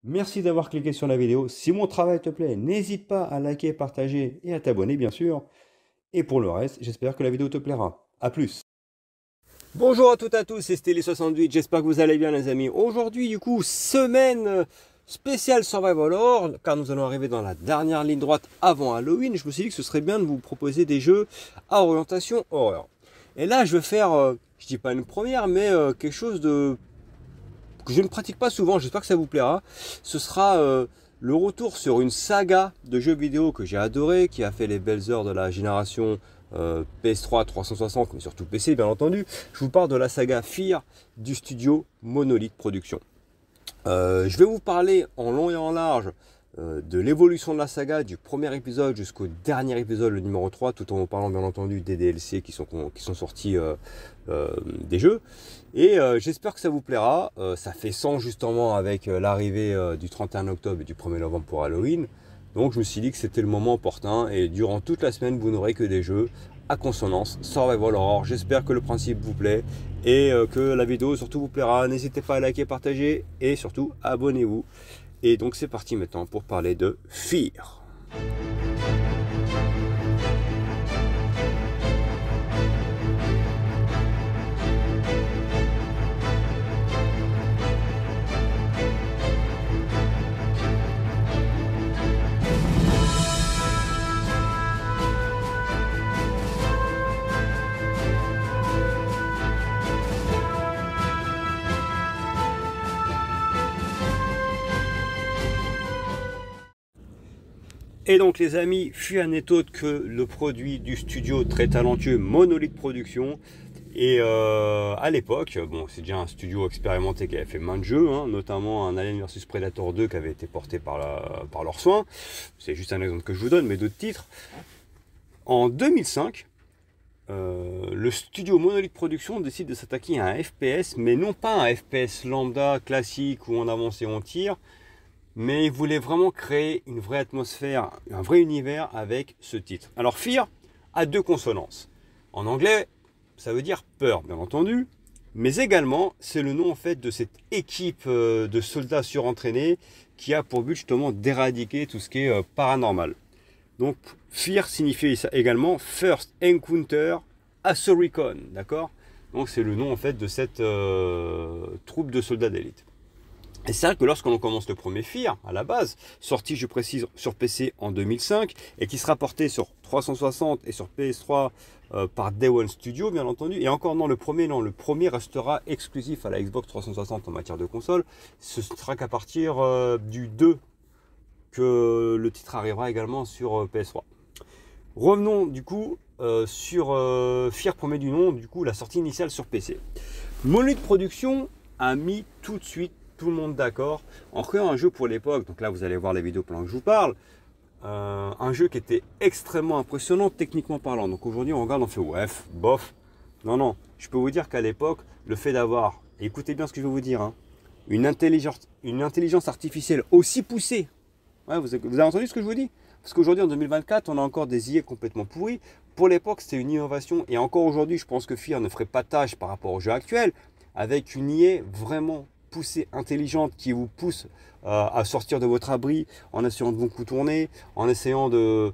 Merci d'avoir cliqué sur la vidéo. Si mon travail te plaît, n'hésite pas à liker, partager et à t'abonner bien sûr. Et pour le reste, j'espère que la vidéo te plaira. A plus. Bonjour à toutes et à tous, c'est Steli68, j'espère que vous allez bien les amis. Aujourd'hui du coup, semaine spéciale Survival Horror, car nous allons arriver dans la dernière ligne droite avant Halloween. Je me suis dit que ce serait bien de vous proposer des jeux à orientation horreur. Et là je vais faire, je dis pas une première, mais quelque chose que je ne pratique pas souvent, j'espère que ça vous plaira. Ce sera le retour sur une saga de jeux vidéo que j'ai adoré, qui a fait les belles heures de la génération PS3 360, mais surtout PC bien entendu. Je vous parle de la saga Fear du studio Monolith Productions. Je vais vous parler en long et en large de l'évolution de la saga, du premier épisode jusqu'au dernier épisode, le numéro 3, tout en vous parlant bien entendu des DLC qui sont sortis des jeux. Et j'espère que ça vous plaira. Ça fait sens justement avec l'arrivée du 31 octobre et du 1er novembre pour Halloween. Donc je me suis dit que c'était le moment opportun et durant toute la semaine, vous n'aurez que des jeux à consonance Survival Horror. J'espère que le principe vous plaît et que la vidéo surtout vous plaira. N'hésitez pas à liker, partager et surtout abonnez-vous. Et donc c'est parti maintenant pour parler de Fear. Et donc les amis, Fear n'est autre que le produit du studio très talentueux Monolith Productions. Et à l'époque, bon, c'est déjà un studio expérimenté qui avait fait main de jeux, hein, notamment un Alien vs Predator 2 qui avait été porté par leurs soins. C'est juste un exemple que je vous donne, mais d'autres titres. En 2005, le studio Monolith Productions décide de s'attaquer à un FPS, mais non pas un FPS lambda classique où on avance et on tire, mais il voulait vraiment créer une vraie atmosphère, un vrai univers avec ce titre. Alors Fear a deux consonances. En anglais, ça veut dire peur, bien entendu, mais également c'est le nom en fait de cette équipe de soldats surentraînés qui a pour but justement d'éradiquer tout ce qui est paranormal. Donc Fear signifie également First Encounter Assault Recon, d'accord? Donc c'est le nom en fait de cette troupe de soldats d'élite. Et c'est vrai que lorsqu'on commence le premier Fear, à la base, sorti, je précise, sur PC en 2005, et qui sera porté sur 360 et sur PS3 par Day One Studio, bien entendu, et encore non, le premier restera exclusif à la Xbox 360 en matière de console. Ce sera qu'à partir du 2 que le titre arrivera également sur PS3. Revenons du coup sur Fear premier du nom, du coup la sortie initiale sur PC. Monolith Productions a mis tout de suite tout le monde d'accord en créant un jeu pour l'époque. Donc là vous allez voir les vidéos pendant que je vous parle, un jeu qui était extrêmement impressionnant techniquement parlant. Donc aujourd'hui on regarde, on fait ouais, bof. Non, je peux vous dire qu'à l'époque le fait d'avoir, écoutez bien ce que je vais vous dire, hein, une intelligence artificielle aussi poussée, ouais, vous avez entendu ce que je vous dis? Parce qu'aujourd'hui en 2024 on a encore des IA complètement pourris. Pour l'époque c'était une innovation, et encore aujourd'hui je pense que Fear ne ferait pas tâche par rapport au jeu actuel, avec une IA vraiment poussée, intelligente, qui vous pousse à sortir de votre abri en essayant de vous contourner, en essayant de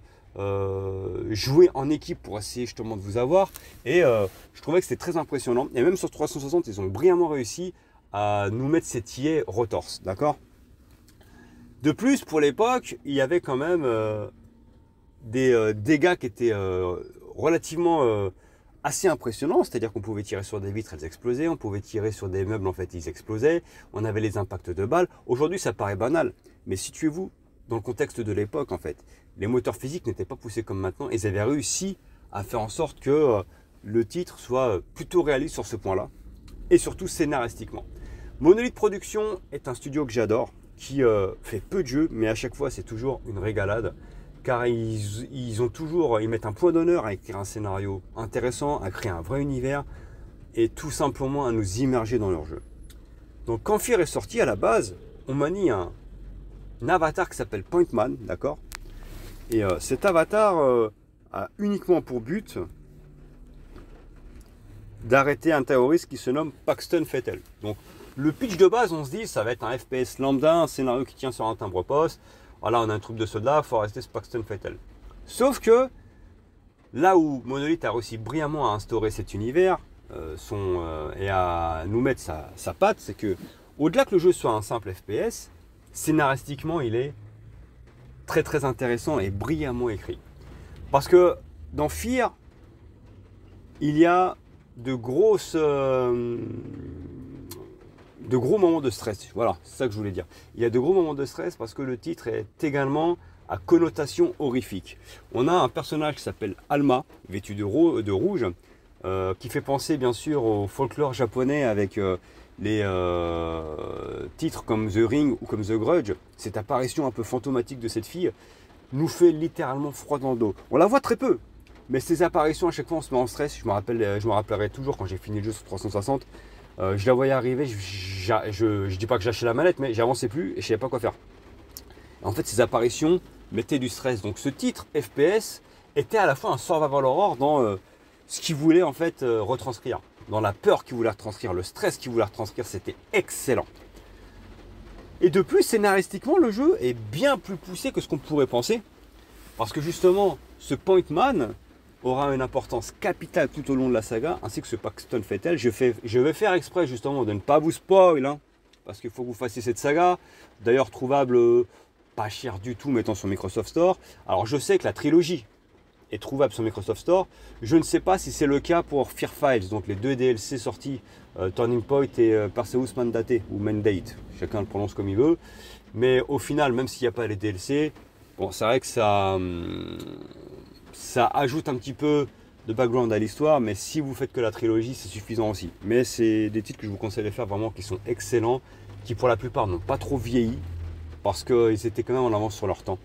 jouer en équipe pour essayer justement de vous avoir. Et je trouvais que c'était très impressionnant. Et même sur 360, ils ont brillamment réussi à nous mettre cette IA retorse, d'accord? De plus, pour l'époque, il y avait quand même des dégâts qui étaient relativement assez impressionnant, c'est-à-dire qu'on pouvait tirer sur des vitres, elles explosaient, on pouvait tirer sur des meubles, en fait, ils explosaient, on avait les impacts de balles. Aujourd'hui, ça paraît banal, mais situez-vous dans le contexte de l'époque, en fait. Les moteurs physiques n'étaient pas poussés comme maintenant, et ils avaient réussi à faire en sorte que le titre soit plutôt réaliste sur ce point-là, et surtout scénaristiquement. Monolith Productions est un studio que j'adore, qui fait peu de jeux, mais à chaque fois, c'est toujours une régalade. Car ils mettent un point d'honneur à écrire un scénario intéressant, à créer un vrai univers et tout simplement à nous immerger dans leur jeu. Donc quand Fear est sorti, à la base, on manie un avatar qui s'appelle Pointman, d'accord? Et cet avatar a uniquement pour but d'arrêter un terroriste qui se nomme Paxton Fettel. Donc le pitch de base, on se dit, ça va être un FPS lambda, un scénario qui tient sur un timbre-poste. Voilà, on a un troupe de soldats, il faut rester Paxton Fatal. Sauf que, là où Monolith a réussi brillamment à instaurer cet univers et à nous mettre sa patte, c'est que, au-delà que le jeu soit un simple FPS, scénaristiquement, il est très très intéressant et brillamment écrit. Parce que dans Fear, il y a de gros moments de stress. Voilà, c'est ça que je voulais dire. Il y a de gros moments de stress parce que le titre est également à connotation horrifique. On a un personnage qui s'appelle Alma, vêtu de rouge, qui fait penser bien sûr au folklore japonais avec les titres comme The Ring ou comme The Grudge. Cette apparition un peu fantomatique de cette fille nous fait littéralement froid dans le dos. On la voit très peu, mais ces apparitions à chaque fois on se met en stress. Je me rappellerai toujours quand j'ai fini le jeu sur 360. Je la voyais arriver, je dis pas que j'achetais la manette, mais j'avançais plus et je savais pas quoi faire. En fait, ces apparitions mettaient du stress. Donc ce titre FPS était à la fois un survival horror dans ce qu'il voulait en fait retranscrire, dans la peur qu'il voulait retranscrire, le stress qu'il voulait retranscrire. C'était excellent. Et de plus, scénaristiquement, le jeu est bien plus poussé que ce qu'on pourrait penser, parce que justement, ce Point Man aura une importance capitale tout au long de la saga, ainsi que ce Paxton Fatal. Je vais faire exprès justement de ne pas vous spoil, hein, parce qu'il faut que vous fassiez cette saga, d'ailleurs trouvable pas cher du tout, mettant sur Microsoft Store. Alors je sais que la trilogie est trouvable sur Microsoft Store, je ne sais pas si c'est le cas pour Fear Files, donc les 2 DLC sortis, Turning Point et Perseus Mandate, ou Mandate, chacun le prononce comme il veut, mais au final, même s'il n'y a pas les DLC, bon, c'est vrai que ça ajoute un petit peu de background à l'histoire, mais si vous faites que la trilogie, c'est suffisant aussi. Mais c'est des titres que je vous conseille de faire vraiment, qui sont excellents, qui pour la plupart n'ont pas trop vieilli, parce qu'ils étaient quand même en avance sur leur temps.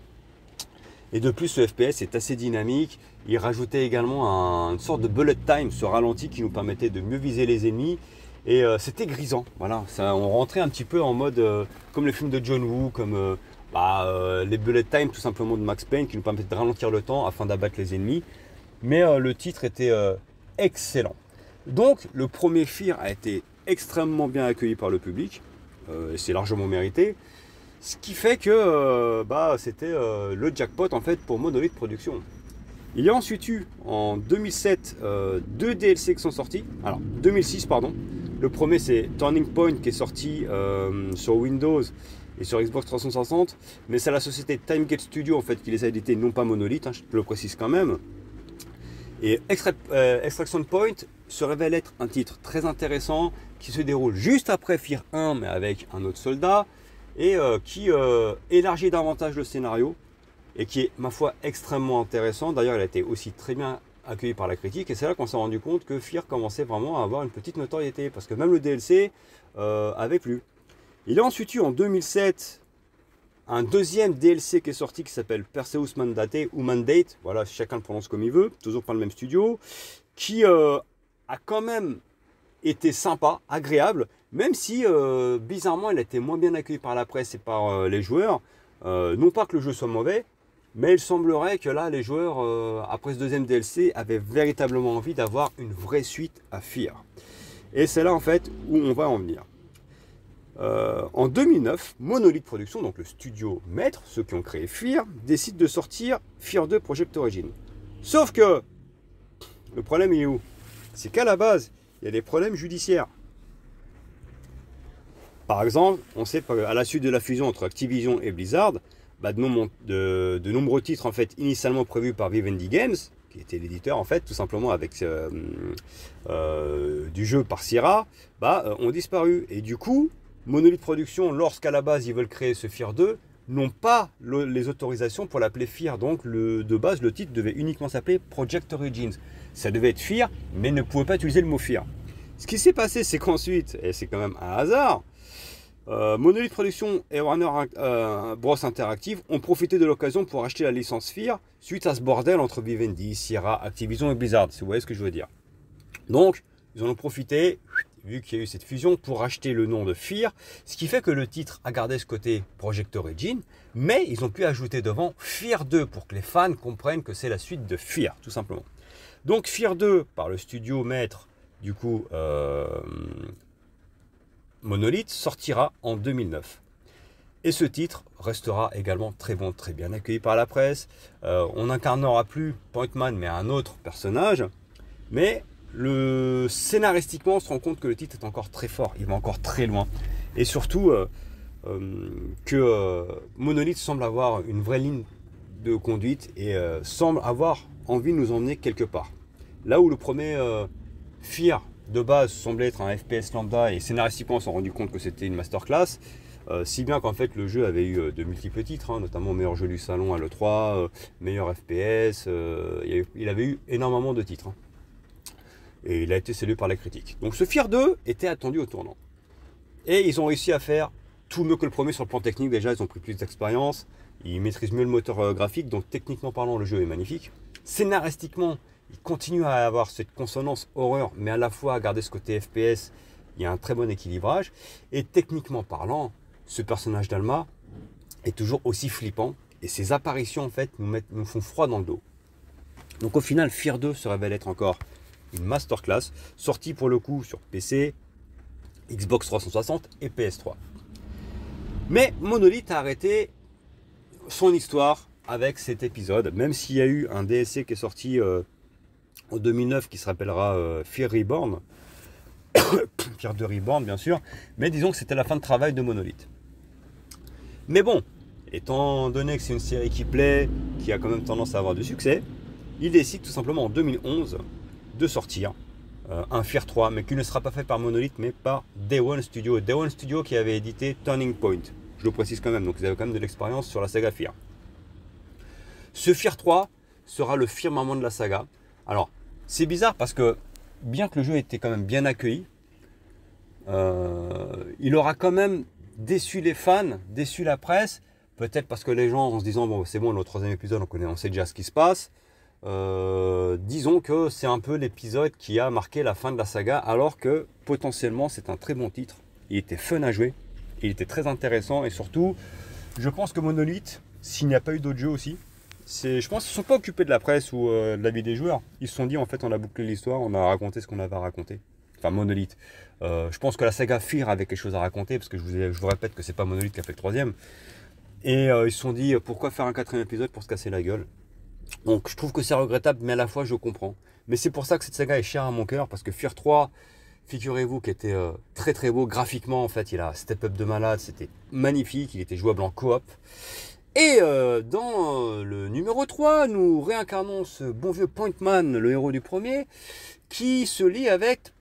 Et de plus, ce FPS est assez dynamique. Il rajoutait également une sorte de bullet time, ce ralenti qui nous permettait de mieux viser les ennemis. Et c'était grisant. Voilà, on rentrait un petit peu en mode comme les films de John Woo, comme les bullet time tout simplement de Max Payne, qui nous permettaient de ralentir le temps afin d'abattre les ennemis. Mais le titre était excellent. Donc le premier Fear a été extrêmement bien accueilli par le public. Et c'est largement mérité. Ce qui fait que c'était le jackpot en fait pour Monolith Productions. Il y a ensuite eu en 2007 2 DLC qui sont sortis. Alors 2006 pardon. Le premier c'est Turning Point qui est sorti sur Windows et sur Xbox 360. Mais c'est la société Timegate Studio en fait qui les a édités, non pas Monolith, hein, je te le précise quand même. Et Extraction Point se révèle être un titre très intéressant qui se déroule juste après Fear 1 mais avec un autre soldat. Et qui élargit davantage le scénario et qui est, ma foi, extrêmement intéressant. D'ailleurs, il a été aussi très bien accueilli par la critique et c'est là qu'on s'est rendu compte que Fear commençait vraiment à avoir une petite notoriété parce que même le DLC avait plu. Il y a ensuite eu en 2007 un deuxième DLC qui est sorti qui s'appelle Perseus Mandate ou Mandate, voilà, chacun le prononce comme il veut, toujours par le même studio, qui a quand même été sympa, agréable, même si bizarrement il a été moins bien accueilli par la presse et par les joueurs. Non pas que le jeu soit mauvais, mais il semblerait que là les joueurs après ce deuxième DLC avaient véritablement envie d'avoir une vraie suite à Fear. Et c'est là en fait où on va en venir. En 2009, Monolith Productions, donc le studio maître, ceux qui ont créé Fear, décide de sortir Fear 2 Project Origin. Sauf que le problème il est où? C'est qu'à la base il y a des problèmes judiciaires. Par exemple, on sait qu'à la suite de la fusion entre Activision et Blizzard, de nombreux titres en fait initialement prévus par Vivendi Games, qui était l'éditeur en fait tout simplement avec du jeu par Sierra, ont disparu. Et du coup, Monolith Productions, lorsqu'à la base ils veulent créer ce Fear 2, n'ont pas les autorisations pour l'appeler Fear. Donc de base, le titre devait uniquement s'appeler Project Origins. Ça devait être Fear, mais ne pouvait pas utiliser le mot Fear. Ce qui s'est passé, c'est qu'ensuite, et c'est quand même un hasard, Monolith Productions et Warner Bros Interactive ont profité de l'occasion pour acheter la licence Fear suite à ce bordel entre Vivendi, Sierra, Activision et Blizzard, si vous voyez ce que je veux dire. Donc, ils en ont profité, vu qu'il y a eu cette fusion, pour acheter le nom de Fear, ce qui fait que le titre a gardé ce côté Project Origin, mais ils ont pu ajouter devant Fear 2 pour que les fans comprennent que c'est la suite de Fear, tout simplement. Donc Fear 2, par le studio maître, du coup, Monolith sortira en 2009. Et ce titre restera également très bon, très bien accueilli par la presse. On n'incarnera plus Pointman, mais un autre personnage. Mais scénaristiquement, on se rend compte que le titre est encore très fort. Il va encore très loin. Et surtout, que Monolith semble avoir une vraie ligne de conduite et semble avoir envie de nous emmener quelque part. Là où le premier Fear de base semblait être un FPS lambda et scénaristiquement on s'est rendu compte que c'était une masterclass, si bien qu'en fait le jeu avait eu de multiples titres, hein, notamment meilleur jeu du salon à l'E3, meilleur FPS, il avait eu énormément de titres. Hein. Et il a été salué par la critique. Donc ce Fear 2 était attendu au tournant. Et ils ont réussi à faire tout mieux que le premier sur le plan technique. Déjà ils ont pris plus d'expérience, ils maîtrisent mieux le moteur graphique, donc techniquement parlant le jeu est magnifique. Scénaristiquement, il continue à avoir cette consonance horreur, mais à la fois à garder ce côté FPS, il y a un très bon équilibrage. Et techniquement parlant, ce personnage d'Alma est toujours aussi flippant. Et ses apparitions, en fait, nous font froid dans le dos. Donc au final, Fear 2 se révèle être encore une masterclass, sortie pour le coup sur PC, Xbox 360 et PS3. Mais Monolith a arrêté son histoire avec cet épisode, même s'il y a eu un DLC qui est sorti en 2009 qui se rappellera Fear Reborn, Fear 2 Reborn bien sûr, mais disons que c'était la fin de travail de Monolith. Mais bon, étant donné que c'est une série qui plaît, qui a quand même tendance à avoir du succès, il décide tout simplement en 2011 de sortir un Fear 3, mais qui ne sera pas fait par Monolith, mais par Day One Studio. Day One Studio qui avait édité Turning Point, je le précise quand même, donc ils avaient quand même de l'expérience sur la saga Fear. Ce Fear 3 sera le firmament de la saga. Alors, c'est bizarre parce que, bien que le jeu ait été quand même bien accueilli, il aura quand même déçu les fans, déçu la presse, peut-être parce que les gens, en se disant, bon, c'est bon, le troisième épisode, on sait déjà ce qui se passe. Disons que c'est un peu l'épisode qui a marqué la fin de la saga, alors que potentiellement c'est un très bon titre. Il était fun à jouer, il était très intéressant, et surtout, je pense que Monolith, s'il n'y a pas eu d'autres jeux aussi, je pense qu'ils ne sont pas occupés de la presse ou de la vie des joueurs. Ils se sont dit, en fait, on a bouclé l'histoire, on a raconté ce qu'on avait à raconter. Enfin, Monolith. Je pense que la saga Fear avait quelque chose à raconter, parce que je vous répète que c'est pas Monolith qui a fait le troisième. Et ils se sont dit, pourquoi faire un quatrième épisode pour se casser la gueule? Donc, je trouve que c'est regrettable, mais à la fois, je comprends. Mais c'est pour ça que cette saga est chère à mon cœur, parce que Fear 3, figurez-vous, qui était très très beau graphiquement, en fait, il a un step-up de malade, c'était magnifique, il était jouable en coop. Et dans le numéro 3, nous réincarnons ce bon vieux Pointman, le héros du premier, qui se lie avec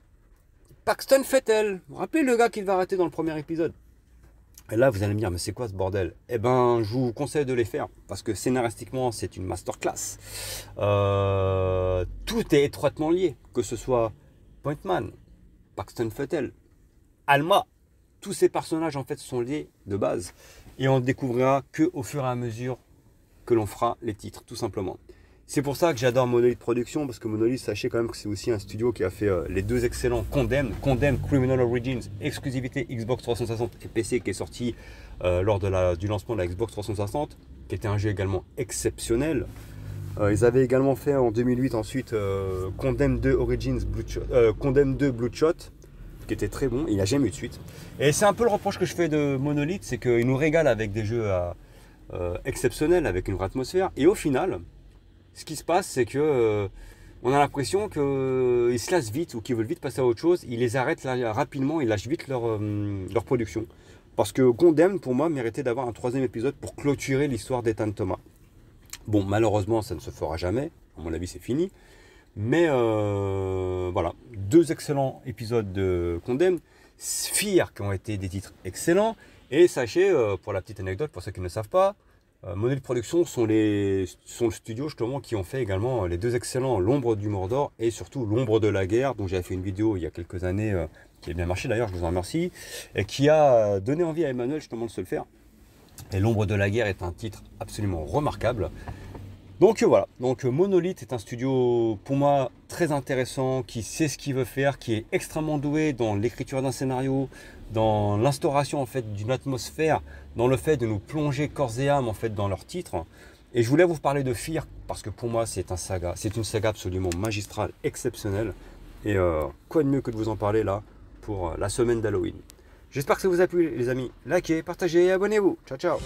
Paxton Fettel. Vous vous rappelez le gars qu'il va arrêter dans le premier épisode? Et là, vous allez me dire, mais c'est quoi ce bordel? Eh ben, je vous conseille de les faire, parce que scénaristiquement, c'est une masterclass. Tout est étroitement lié, que ce soit Pointman, Paxton Fettel, Alma. Tous ces personnages, en fait, sont liés de base. Et on ne découvrira qu'au fur et à mesure que l'on fera les titres, tout simplement. C'est pour ça que j'adore Monolith Productions, parce que Monolith, sachez quand même que c'est aussi un studio qui a fait les deux excellents Condemned Criminal Origins, exclusivité Xbox 360 et PC, qui est sorti lors du lancement de la Xbox 360, qui était un jeu également exceptionnel. Ils avaient également fait en 2008 ensuite Condemned 2 Origins, Condemned 2 Bloodshot, qui était très bon, il n'y a jamais eu de suite. Et c'est un peu le reproche que je fais de Monolith, c'est qu'il nous régale avec des jeux exceptionnels, avec une vraie atmosphère, et au final, ce qui se passe, c'est que on a l'impression qu'ils se lassent vite ou qu'ils veulent vite passer à autre chose, ils les arrêtent là, rapidement, ils lâchent vite leur production. Parce que Condemned, pour moi, méritait d'avoir un troisième épisode pour clôturer l'histoire d'Ethan Thomas. Bon, malheureusement, ça ne se fera jamais, à mon avis, c'est fini. Mais voilà, deux excellents épisodes de Condemned, Fear qui ont été des titres excellents. Et sachez, pour la petite anecdote, pour ceux qui ne savent pas, Monolith Productions sont le studio justement qui ont fait également les deux excellents L'Ombre du Mordor et surtout L'Ombre de la Guerre, dont j'avais fait une vidéo il y a quelques années qui a bien marché d'ailleurs, je vous en remercie, et qui a donné envie à Emmanuel justement de se le faire. Et L'Ombre de la Guerre est un titre absolument remarquable. Donc voilà, donc Monolith est un studio pour moi très intéressant, qui sait ce qu'il veut faire, qui est extrêmement doué dans l'écriture d'un scénario, dans l'instauration en fait d'une atmosphère, dans le fait de nous plonger corps et âme en fait dans leurs titres. Et je voulais vous parler de Fear parce que pour moi c'est une saga absolument magistrale, exceptionnelle. Et quoi de mieux que de vous en parler là pour la semaine d'Halloween. J'espère que ça vous a plu les amis. Likez, partagez et abonnez-vous. Ciao ciao.